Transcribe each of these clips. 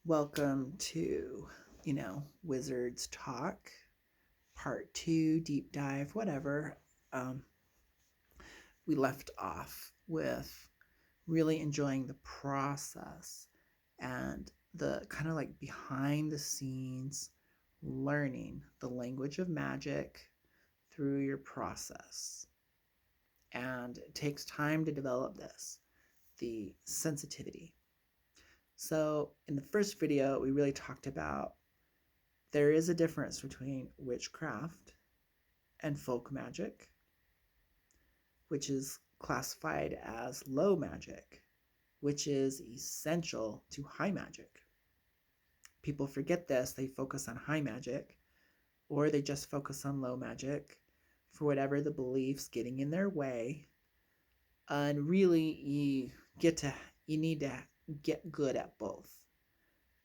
Welcome to, Wizards Talk, Part 2, Deep Dive, whatever. Um, we left off with really enjoying the process and the kind of like behind the scenes learning the language of magic through your process. And it takes time to develop this, the sensitivity. So, in the first video, we really talked about there is a difference between witchcraft and folk magic, which is classified as low magic, which is essential to high magic. People forget this, they focus on high magic, or they just focus on low magic for whatever the beliefs getting in their way. And really, you need to get good at both.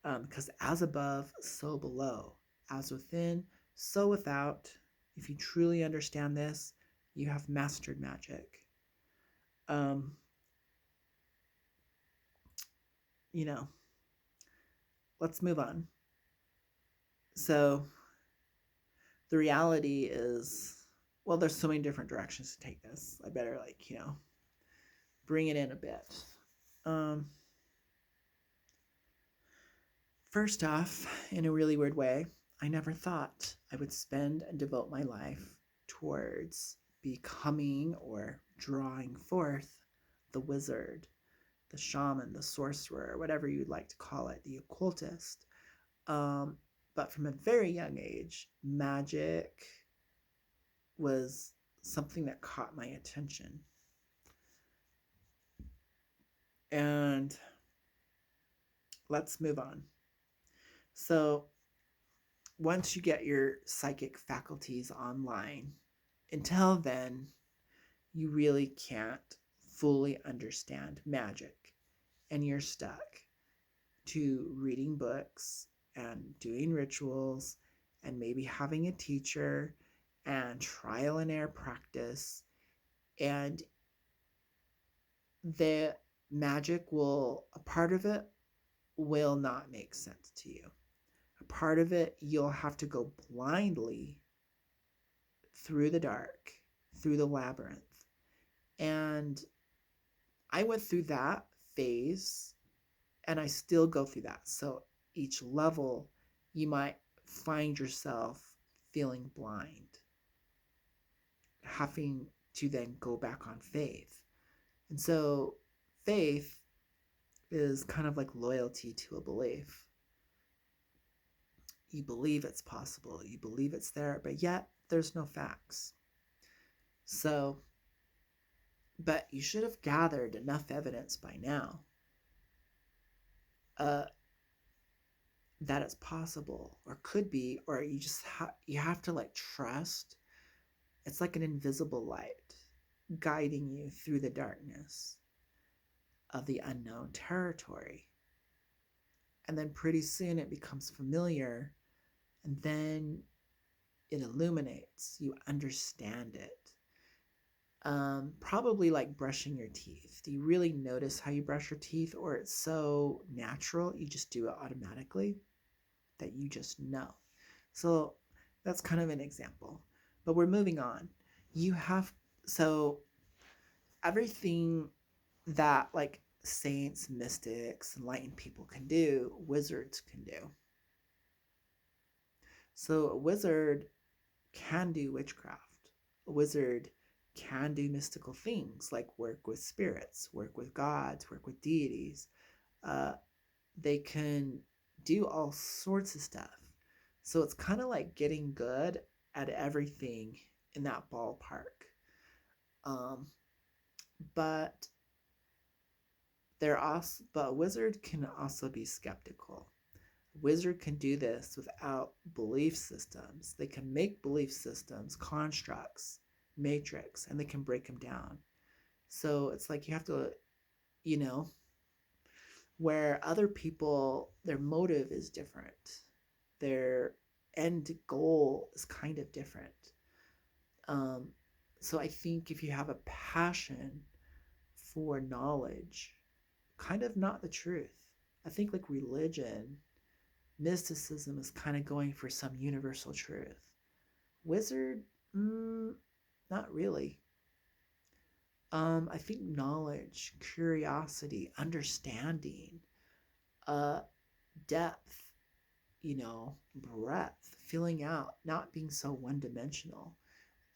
Because as above, so below. As within, so without. If you truly understand this, you have mastered magic. Um, you know, let's move on. So, the reality is, well, there's so many different directions to take this. I better, bring it in a bit. Um, First off, in a really weird way, I never thought I would spend and devote my life towards becoming or drawing forth the wizard, the shaman, the sorcerer, whatever you'd like to call it, the occultist. But from a very young age, magic was something that caught my attention. And let's move on. So, once you get your psychic faculties online, until then, you really can't fully understand magic. And you're stuck to reading books and doing rituals and maybe having a teacher and trial and error practice. And the magic a part of it will not make sense to you. A part of it, you'll have to go blindly through the dark, through the labyrinth. And I went through that phase and I still go through that. So each level, you might find yourself feeling blind, having to then go back on faith. And so faith is kind of like loyalty to a belief. You believe it's possible, you believe it's there, but yet there's no facts. So, but you should have gathered enough evidence by now uh, that it's possible or could be, or you just you have to like trust. It's like an invisible light guiding you through the darkness of the unknown territory. And then pretty soon it becomes familiar, and then it illuminates. You understand it. Probably like brushing your teeth. Do you really notice how you brush your teeth, or it's so natural you just do it automatically that you just know? So that's kind of an example. But we're moving on. You have so everything that like saints, mystics, enlightened people can do, wizards can do. So a wizard can do witchcraft. A wizard can do mystical things like work with spirits, work with gods, work with deities. Uh, they can do all sorts of stuff. So it's kind of like getting good at everything in that ballpark. Um, but but a wizard can also be skeptical. A wizard can do this without belief systems. They can make belief systems, constructs, matrix, and they can break them down. So it's like you have to, you know, where other people, their motive is different. Their end goal is kind of different. Um, so I think if you have a passion for knowledge, kind of not the truth. I think like religion Mysticism is kind of going for some universal truth. Wizard, not really. I think knowledge, curiosity, understanding, uh, depth, breadth, filling out, not being so one dimensional,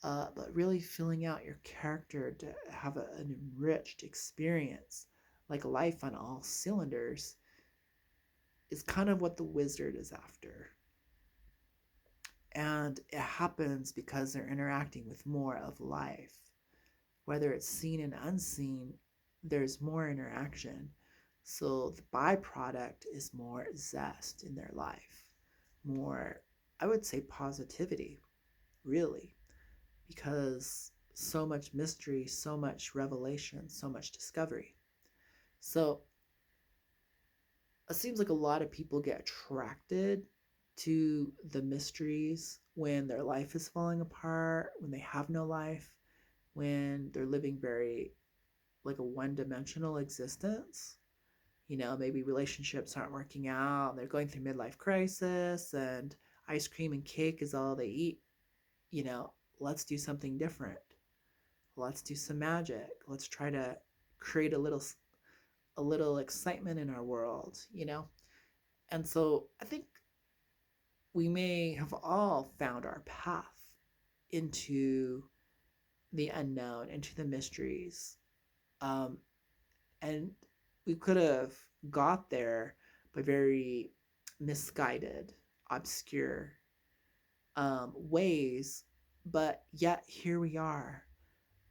but really filling out your character to have an enriched experience, like life on all cylinders, is kind of what the wizard is after. And it happens because they're interacting with more of life. Whether it's seen and unseen, there's more interaction. So the byproduct is more zest in their life, more, I would say, positivity, really, because so much mystery, so much revelation, so much discovery. So it seems like a lot of people get attracted to the mysteries when their life is falling apart, when they have no life, when they're living very like a one-dimensional existence. Maybe relationships aren't working out, they're going through midlife crisis, and ice cream and cake is all they eat. you know let's do something different. Let's do some magic. Let's try to create a little excitement in our world. And so I think we may have all found our path into the unknown, into the mysteries. Um, and we could have got there by very misguided, obscure ways, but yet here we are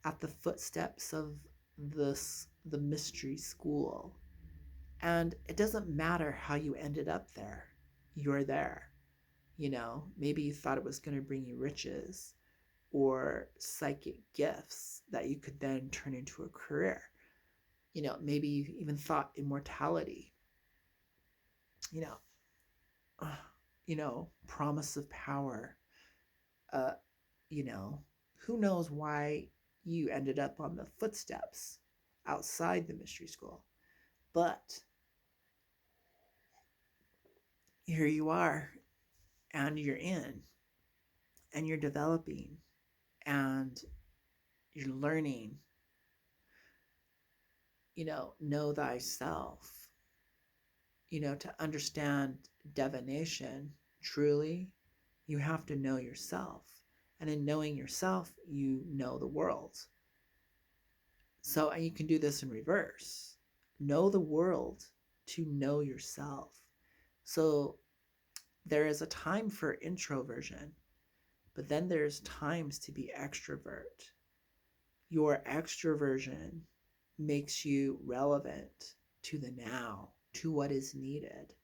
at the footsteps of the mystery school. And it doesn't matter how you ended up there. You're there. Maybe you thought it was going to bring you riches or psychic gifts that you could then turn into a career. Maybe you even thought immortality, you know, promise of power. Uh, you know, who knows why you ended up on the footsteps outside the mystery school. But here you are, and you're in, and you're developing, and you're learning, know thyself, to understand divination truly, you have to know yourself. And in knowing yourself, you know the world. So, and you can do this in reverse. Know the world to know yourself. So, there is a time for introversion, but then there's times to be extrovert. Your extroversion makes you relevant to the now, to what is needed.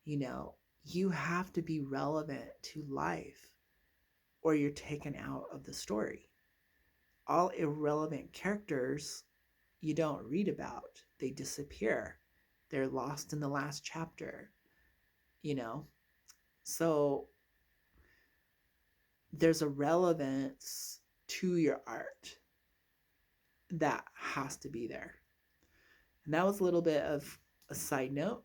You have to be relevant to life or you're taken out of the story. All irrelevant characters you don't read about, they disappear. They're lost in the last chapter, you know? So there's a relevance to your art that has to be there. And that was a little bit of a side note,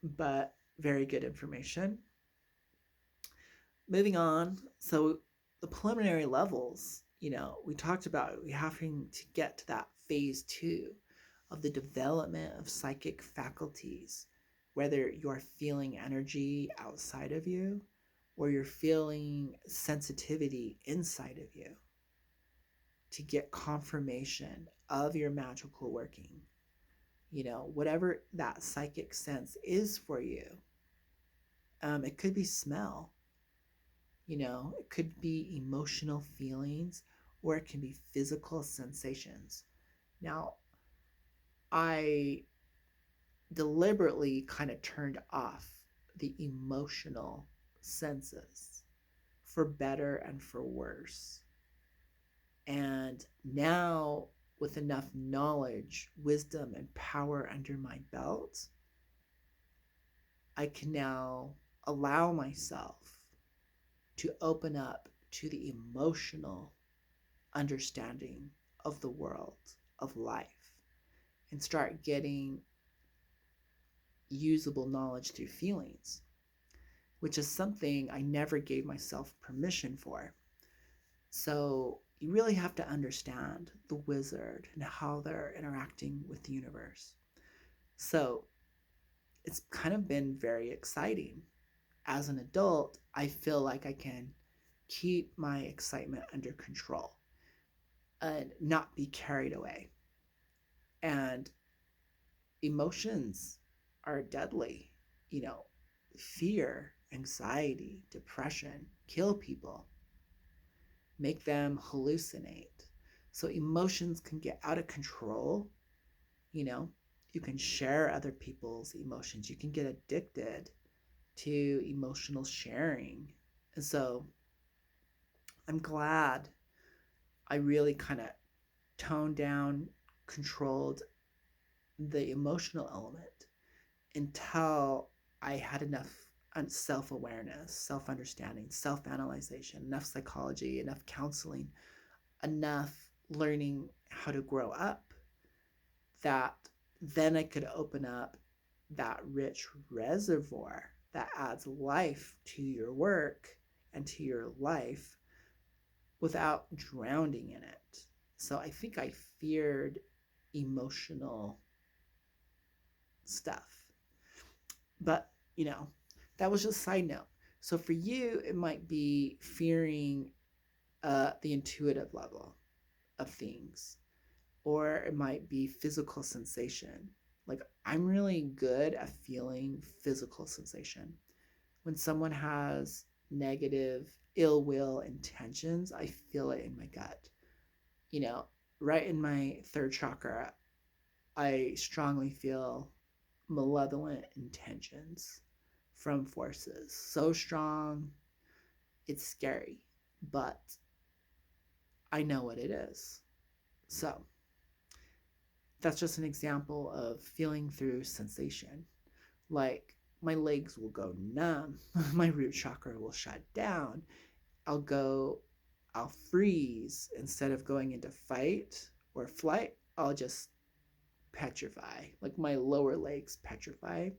but very good information. Moving on, so the preliminary levels, we talked about we having to get to that phase 2 of the development of psychic faculties, whether you're feeling energy outside of you or you're feeling sensitivity inside of you, to get confirmation of your magical working. Whatever that psychic sense is for you. It could be smell, it could be emotional feelings, or it can be physical sensations. Now, I deliberately kind of turned off the emotional senses for better and for worse. And now, with enough knowledge, wisdom, and power under my belt, I can now allow myself to open up to the emotional understanding of the world, of life, and start getting usable knowledge through feelings. which is something I never gave myself permission for. So you really have to understand the wizard and how they're interacting with the universe. So it's kind of been very exciting. As an adult, I feel like I can keep my excitement under control and not be carried away. And emotions are deadly. You know, fear, anxiety, depression kill people, make them hallucinate. So emotions can get out of control. You know, you can share other people's emotions, you can get addicted to emotional sharing. And so I'm glad I really kind of toned down, controlled the emotional element until I had enough self awareness, self understanding, self analyzation, enough psychology, enough counseling, enough learning how to grow up, that then I could open up that rich reservoir that adds life to your work and to your life without drowning in it. So I think I feared emotional stuff. But, that was just a side note. So for you, it might be fearing the intuitive level of things, or it might be physical sensation. Like, I'm really good at feeling physical sensation. When someone has negative, ill will intentions, I feel it in my gut. You know, right in my third chakra, I strongly feel malevolent intentions from forces. So strong, it's scary, but I know what it is. So that's just an example of feeling through sensation. Like, my legs will go numb, my root chakra will shut down, I'll freeze. Instead of going into fight or flight, I'll just petrify. Like, my lower legs petrify.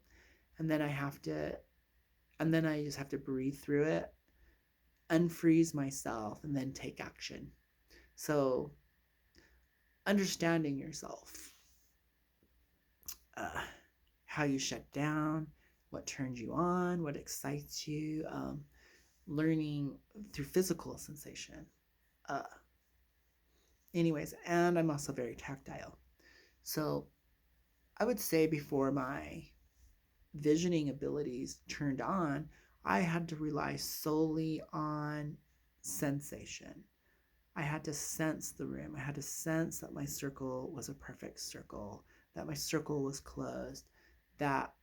And then I just have to breathe through it, unfreeze myself, and then take action. So, understanding yourself, uh, how you shut down, what turns you on, what excites you, learning through physical sensation. Uh, Anyways, and I'm also very tactile. So, I would say before my visioning abilities turned on, I had to rely solely on sensation. I had to sense the room. I had to sense that my circle was a perfect circle, that my circle was closed, that,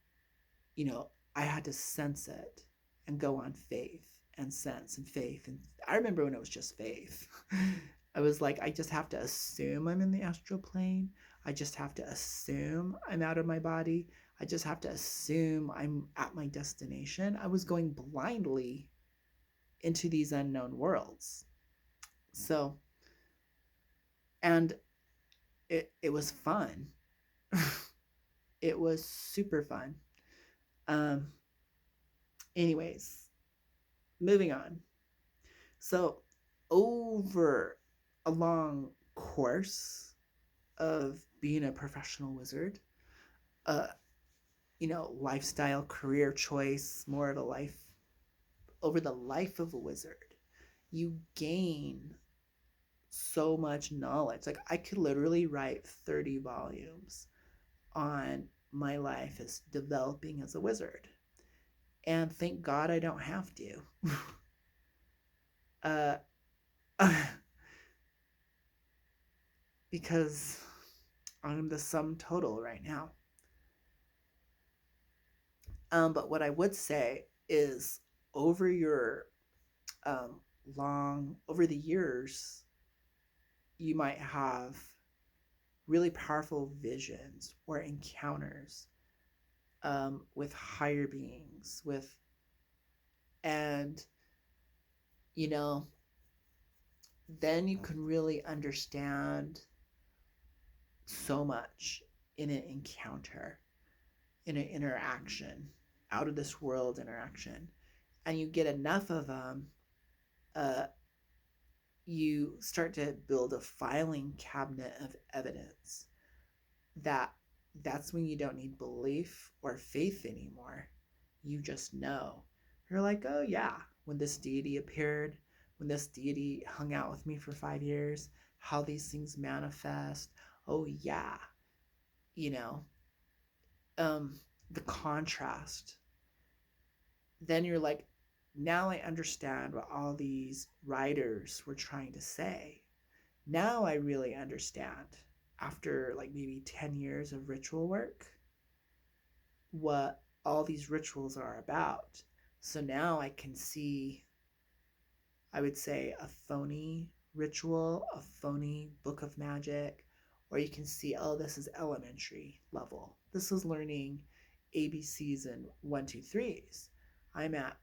I had to sense it and go on faith and sense and faith. And I remember when it was just faith. I was like, I just have to assume I'm in the astral plane. I just have to assume I'm out of my body. I just have to assume I'm at my destination. I was going blindly into these unknown worlds. So, and it was fun. It was super fun. Um, Anyways, moving on. So, over a long course of being a professional wizard, uh, lifestyle, career choice, more of a life, over the life of a wizard, you gain so much knowledge. Like, I could literally write 30 volumes on my life as developing as a wizard. And thank God I don't have to. uh, because I'm the sum total right now. But what I would say is, over your over the years, you might have really powerful visions or encounters with higher beings, and you know, then you can really understand so much in an encounter, in an interaction, out of this world interaction. and you get enough of them, uh, you start to build a filing cabinet of evidence that that's when you don't need belief or faith anymore. You just know. You're like, oh yeah, when this deity appeared, when this deity hung out with me for 5 years, how these things manifest. Oh yeah, you know, um, the contrast. Then you're like, now I understand what all these writers were trying to say. Now I really understand, after like maybe 10 years of ritual work, what all these rituals are about. So now I can see, I would say, a phony ritual, a phony book of magic, or you can see, oh, this is elementary level. This is learning ABCs and one, two, threes. I'm at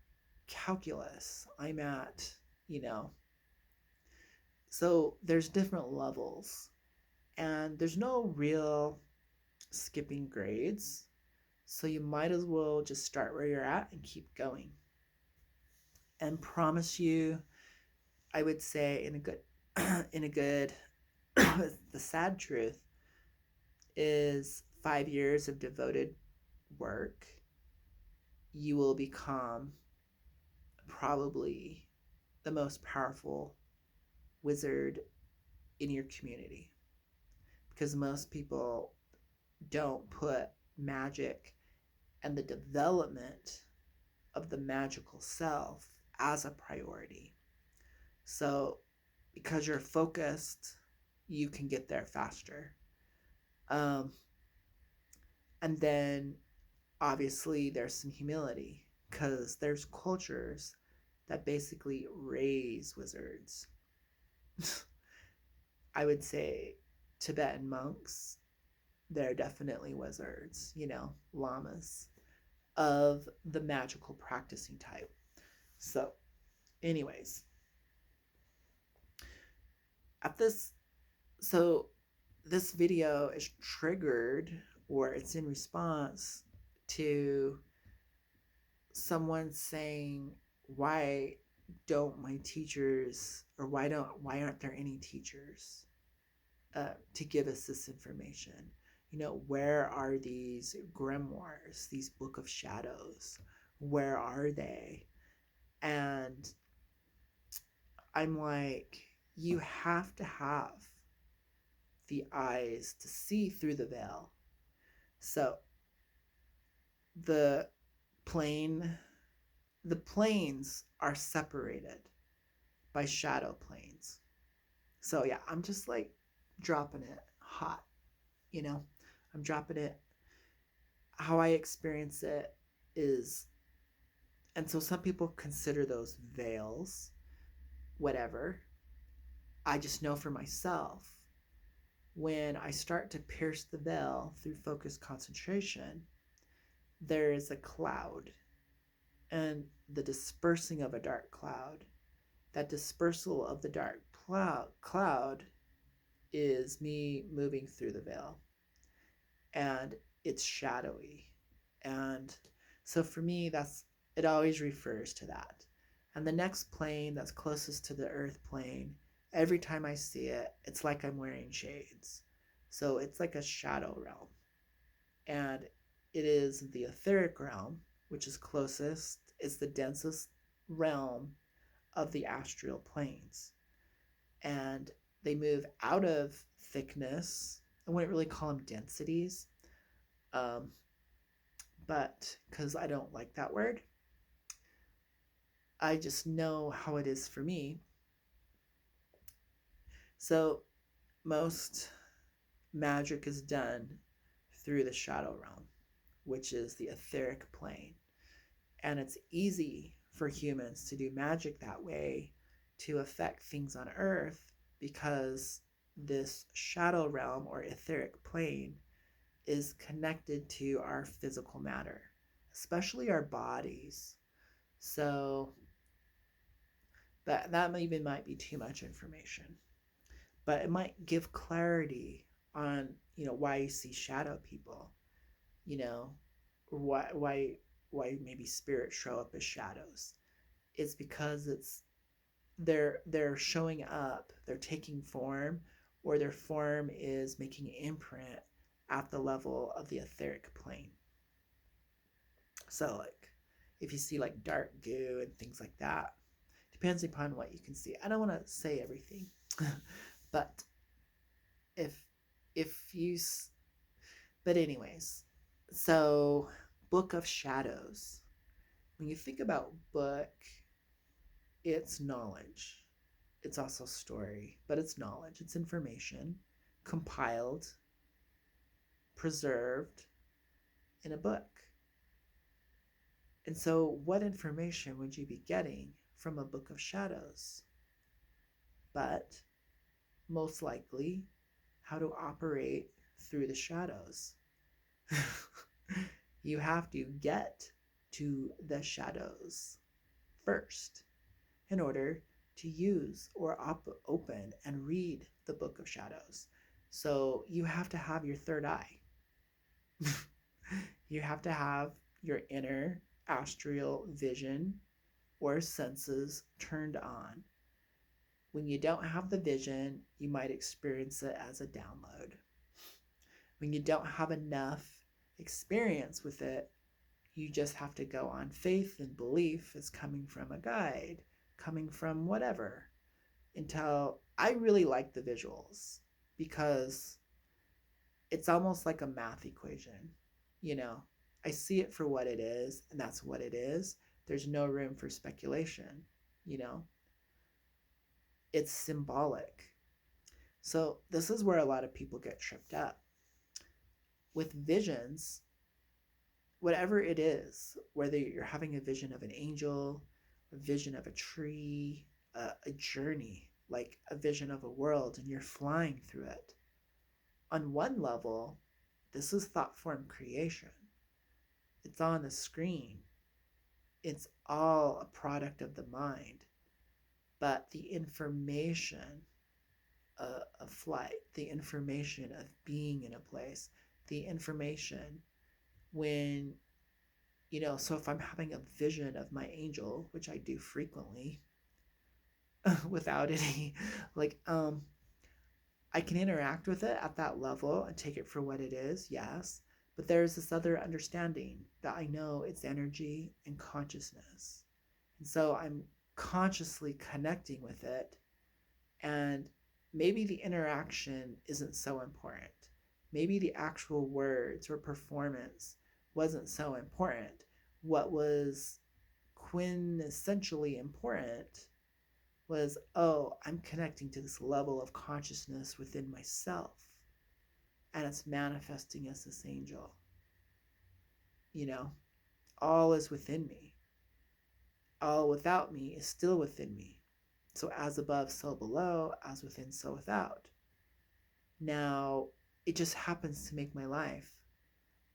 calculus. I'm at, you know, so there's different levels, and there's no real skipping grades. So you might as well just start where you're at and keep going. And promise you, I would say, in a good, in a good, the sad truth is 5 years of devoted work, you will become probably the most powerful wizard in your community, because most people don't put magic and the development of the magical self as a priority. So, because you're focused, you can get there faster. Um, and then, obviously, there's some humility, because there's cultures that basically raise wizards. I would say Tibetan monks, they're definitely wizards, lamas of the magical practicing type. So, anyways, at this, so this video is triggered, or it's in response to someone saying, why don't my teachers, or why aren't there any teachers to give us this information? Where are these grimoires, these book of shadows? Where are they? And I'm like, you have to have the eyes to see through the veil. So the plane, the planes are separated by shadow planes. So yeah, I'm just like dropping it hot, you know. I'm dropping it. How I experience it is, and so some people consider those veils, whatever. I just know for myself, when I start to pierce the veil through focused concentration, there is a cloud, and the dispersing of a dark cloud. That dispersal of the dark cloud is me moving through the veil, and it's shadowy. And so for me, it always refers to that. And the next plane that's closest to the earth plane, every time I see it, it's like I'm wearing shades. So it's like a shadow realm. And it is the etheric realm, which is closest, it's the densest realm of the astral planes. And they move out of thickness. I wouldn't really call them densities, um, but because I don't like that word, I just know how it is for me. So most magic is done through the shadow realm, which is the etheric plane. And it's easy for humans to do magic that way to affect things on earth, because this shadow realm or etheric plane is connected to our physical matter, especially our bodies. So that even might be too much information, but it might give clarity on why you see shadow people, you know, or why maybe spirits show up as shadows. It's because they're showing up, they're taking form, or their form is making an imprint at the level of the etheric plane. So like if you see like dark goo and things like that, depends upon what you can see. I don't want to say everything, but if if you but anyways, so Book of Shadows. When you think about book, it's knowledge. It's also story, but it's knowledge. It's information compiled, preserved in a book. And so, what information would you be getting from a Book of Shadows? But most likely, how to operate through the shadows. You have to get to the shadows first in order to use or open and read the Book of Shadows. So you have to have your third eye. You have to have your inner astral vision or senses turned on. When you don't have the vision, you might experience it as a download. When you don't have enough experience with it, you just have to go on faith and belief as coming from a guide, coming from whatever. Until I really like the visuals because it's almost like a math equation. You know, I see it for what it is, and that's what it is. There's no room for speculation. You know, it's symbolic. So, this is where a lot of people get tripped up. With visions, whatever it is, whether you're having a vision of an angel, a vision of a tree, a journey, like a vision of a world, and you're flying through it. On one level, this is thought form creation. It's on the screen. It's all a product of the mind. But the information of flight, the information of being in a place, the information when, so if I'm having a vision of my angel, which I do frequently, without any, like, I can interact with it at that level and take it for what it is, yes. But there's this other understanding that I know it's energy and consciousness. And so I'm consciously connecting with it. And maybe the interaction isn't so important. Maybe the actual words or performance wasn't so important. What was quintessentially important was, oh, I'm connecting to this level of consciousness within myself, and it's manifesting as this angel. You know, all is within me. All without me is still within me. So as above, so below, as within, so without. Now, it just happens to make my life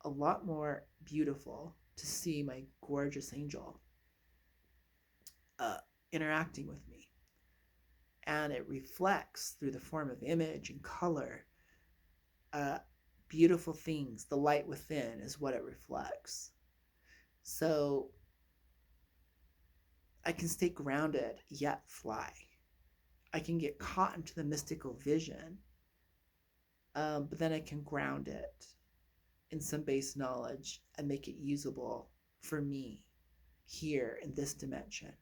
a lot more beautiful to see my gorgeous angel uh, interacting with me. And it reflects through the form of image and color. Beautiful things, the light within is what it reflects. So I can stay grounded yet fly. I can get caught into the mystical vision, but then I can ground it in some base knowledge and make it usable for me here in this dimension,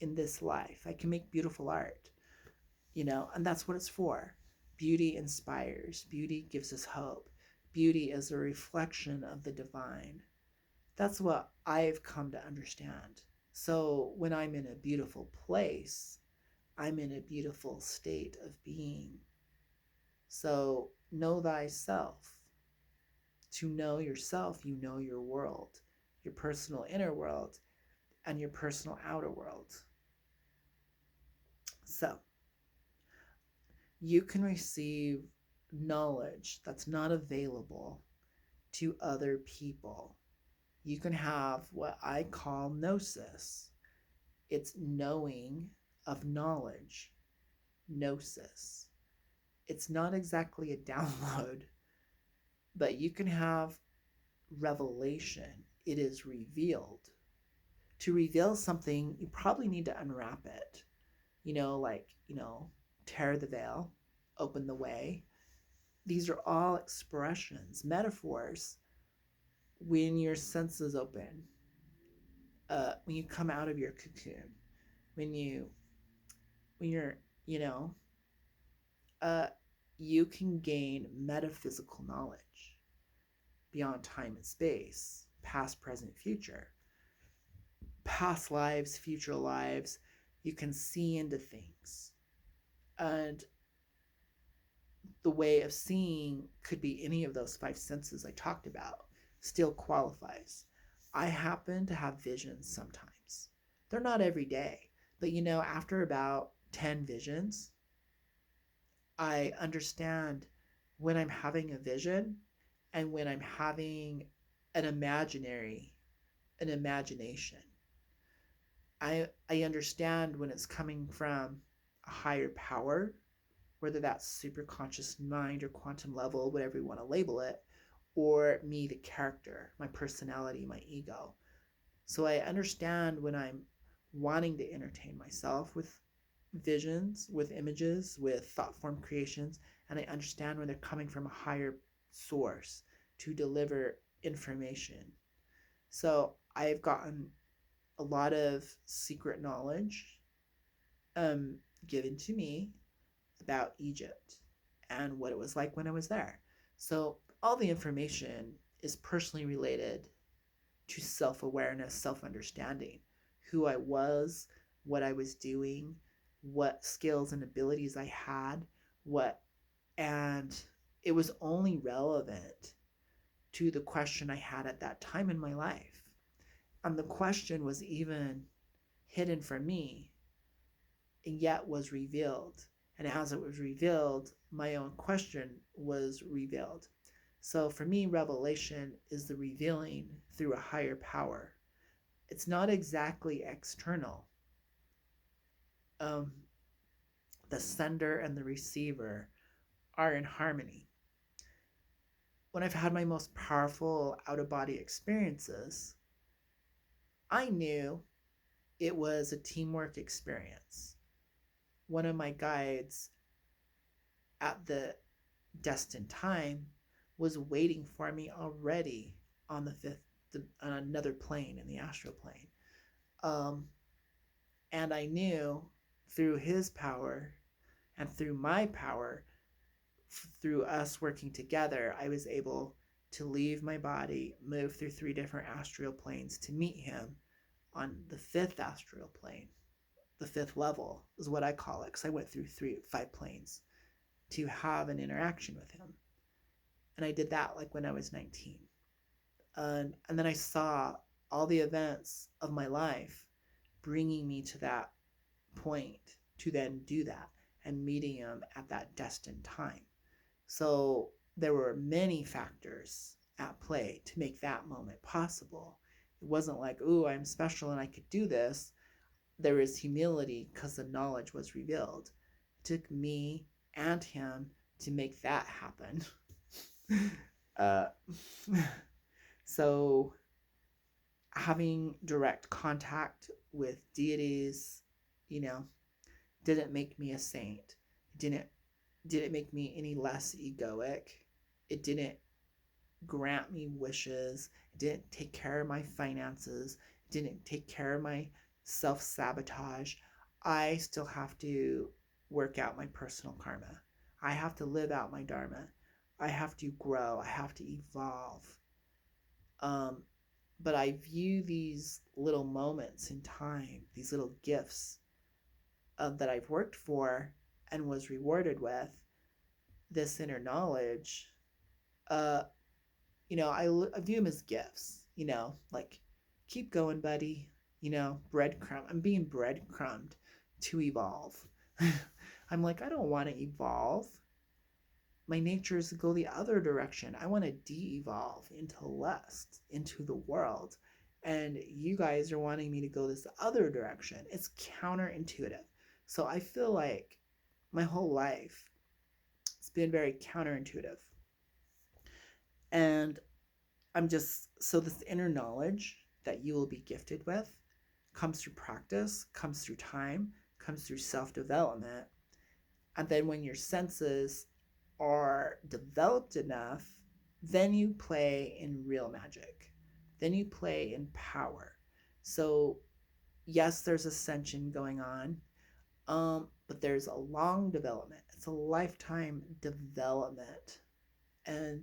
in this life. I can make beautiful art, and that's what it's for. Beauty inspires, beauty gives us hope. Beauty is a reflection of the divine. That's what I've come to understand. So when I'm in a beautiful place, I'm in a beautiful state of being. So know thyself. To know yourself, you know your world, your personal inner world, and your personal outer world. So you can receive knowledge that's not available to other people. You can have what I call gnosis. It's knowing of knowledge. Gnosis. It's not exactly a download, but you can have revelation. It is revealed. To reveal something, you probably need to unwrap it. Tear the veil, open the way. These are all expressions, metaphors. When your senses open, when you come out of your cocoon, when you when you're you know uh, you can gain metaphysical knowledge beyond time and space, past, present, future, past lives, future lives. You can see into things, and the way of seeing could be any of those five senses I talked about. Still qualifies. I happen to have visions sometimes. They're not every day, but after about 10 visions, I understand when I'm having a vision and when I'm having an imagination. I understand when it's coming from a higher power, whether that's superconscious mind or quantum level, whatever you want to label it, or me, the character, my personality, my ego. So I understand when I'm wanting to entertain myself with visions, with images, with thought form creations, and I understand when they're coming from a higher source to deliver information. So I've gotten a lot of secret knowledge um, given to me about Egypt and what it was like when I was there. So all the information is personally related to self awareness, self understanding, who I was, what I was doing, what skills and abilities I had, and it was only relevant to the question I had at that time in my life. And the question was even hidden from me and yet was revealed. And as it was revealed, my own question was revealed. So for me, revelation is the revealing through a higher power. It's not exactly external. Um, the sender and the receiver are in harmony. When I've had my most powerful out of body experiences, I knew it was a teamwork experience. One of my guides at the destined time was waiting for me already on the fifth, on another plane in the astral plane. Um, and I knew through his power and through my power, through us working together, I was able to leave my body, move through 3 different astral planes to meet him on the fifth astral plane. The fifth level is what I call it, because I went through 5 planes to have an interaction with him. And I did that like when I was 19. And then I saw all the events of my life bringing me to that point to then do that and meeting him at that destined time. So there were many factors at play to make that moment possible. It wasn't like, ooh, I'm special and I could do this. There was humility because the knowledge was revealed. It took me and him to make that happen. uh, so having direct contact with deities, you know, didn't make me a saint. It didn't make me any less egoic. It didn't grant me wishes. It didn't take care of my finances. It didn't take care of my self-sabotage. I still have to work out my personal karma. I have to live out my dharma. I have to grow. I have to evolve. Um, but I view these little moments in time, these little gifts that I've worked for and was rewarded with, this inner knowledge. Uh, I view them as gifts. Like keep going, buddy. Breadcrumb. I'm being breadcrumbed to evolve. I'm like, I don't want to evolve. My nature is to go the other direction. I want to de-evolve into less, into the world. And you guys are wanting me to go this other direction. It's counterintuitive. So I feel like my whole life it's been very counterintuitive. And I'm just, so this inner knowledge that you will be gifted with, comes through practice, comes through time, comes through self-development. And then when your senses are developed enough, then you play in real magic. Then you play in power. So, yes, there's ascension going on, but there's a long development. It's a lifetime development. And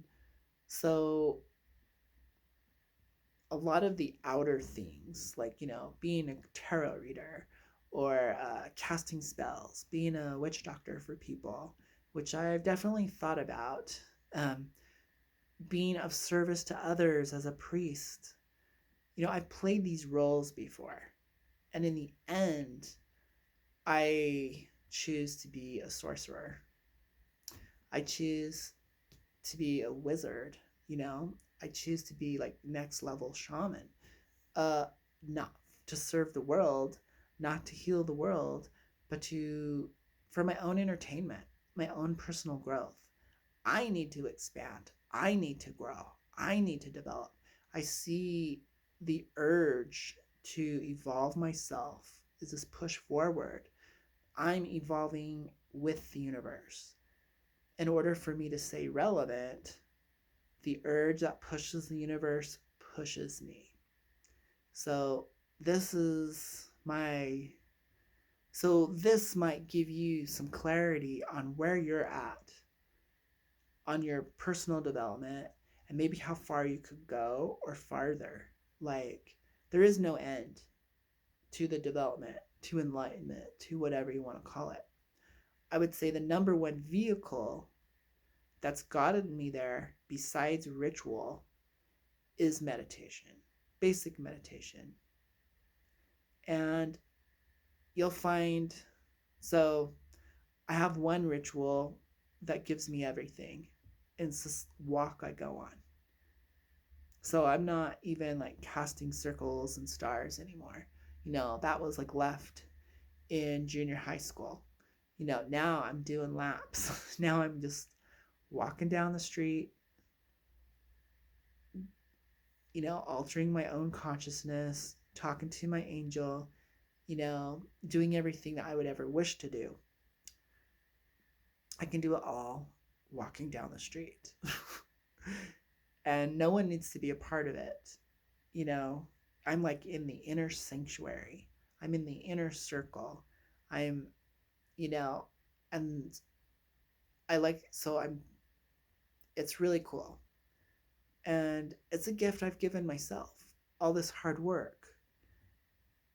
so a lot of the outer things, like, being a tarot reader or casting spells, being a witch doctor for people, which I've definitely thought about, um, being of service to others as a priest. I've played these roles before. And in the end, I choose to be a sorcerer. I choose to be a wizard, you know? I choose to be like next level shaman. Uh Not to serve the world, not to heal the world, but to for my own entertainment, my own personal growth. I need to expand. I need to grow. I need to develop. I see the urge to evolve myself is this push forward. I'm evolving with the universe. In order for me to stay relevant, the urge that pushes the universe pushes me. So this is my so this might give you some clarity on where you're at on your personal development and maybe how far you could go or farther. Like, there is no end to the development, to enlightenment, to whatever you want to call it. I would say the number one vehicle that's gotten me there, besides ritual, is meditation, basic meditation. And you'll find, so I have one ritual that gives me everything. And it's this walk I go on. So I'm not even like casting circles and stars anymore. That was like left in junior high school. Now I'm doing laps. Now I'm just walking down the street, altering my own consciousness, talking to my angel, doing everything that I would ever wish to do. I can do it all walking down the street. And no one needs to be a part of it. You know, I'm like in the inner sanctuary. I'm in the inner circle. I'm, you know, and it's really cool. And it's a gift I've given myself, all this hard work.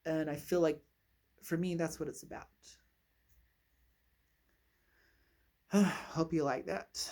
And I feel like for me, that's what it's about. Hope you like that.